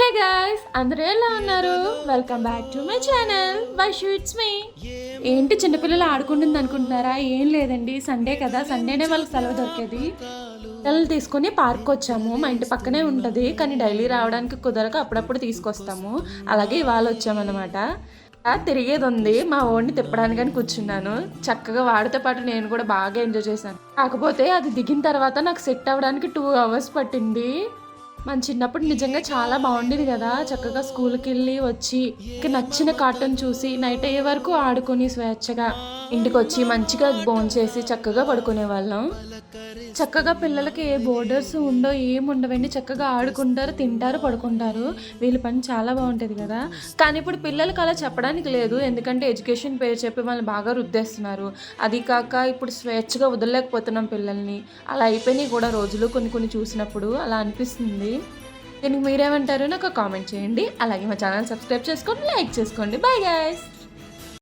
Hey guys, అందరూ ఎలా ఉన్నారు? Welcome back to my channel Vaishu it's me. ఏంటి చిన్నపిల్లలు ఆడుకుంటుంది అనుకుంటున్నారా? ఏం లేదండి, సండే కదా, సండేనే వాళ్ళకి సెలవు దొరికేది. పిల్లలు తీసుకొని పార్క్ వచ్చాము. మా ఇంటి పక్కనే ఉంటుంది, కానీ డైలీ రావడానికి కుదరక అప్పుడప్పుడు తీసుకొస్తాము. అలాగే ఇవాళ వచ్చామన్నమాట. తిరిగేది ఉంది, మా ఓడిని తిప్పడానికని కూర్చున్నాను. చక్కగా వాడితో పాటు నేను కూడా బాగా ఎంజాయ్ చేశాను. కాకపోతే అది దిగిన తర్వాత నాకు సెట్ అవ్వడానికి 2 hours పట్టింది. మన చిన్నప్పుడు నిజంగా చాలా బాగుండేది కదా, చక్కగా స్కూల్కి వెళ్ళి వచ్చి నచ్చిన కార్టూన్ చూసి నైట్ అయ్యే వరకు ఆడుకొని స్వేచ్ఛగా ఇంటికి వచ్చి మంచిగా భోంచేసి చక్కగా పడుకునే వాళ్ళం. చక్కగా పిల్లలకి ఏ బోర్డర్స్ ఉండో ఏముండవండి, చక్కగా ఆడుకుంటారు, తింటారు, పడుకుంటారు. వీళ్ళ పని చాలా బాగుంటుంది కదా. కానీ ఇప్పుడు పిల్లలకి అలా చెప్పడానికి లేదు, ఎందుకంటే ఎడ్యుకేషన్ పేరు చెప్పి వాళ్ళని బాగా రుద్దేస్తున్నారు. అది కాక ఇప్పుడు స్వేచ్ఛగా వదలలేకపోతున్నాం పిల్లల్ని. అలా అయిపోయినాయి కూడా రోజులు కొన్ని చూసినప్పుడు అలా అనిపిస్తుంది. దీనికి మీరేమంటారు నాకు కామెంట్ చేయండి. అలాగే మా ఛానల్ సబ్స్క్రైబ్ చేసుకోండి, లైక్ చేసుకోండి. Bye guys.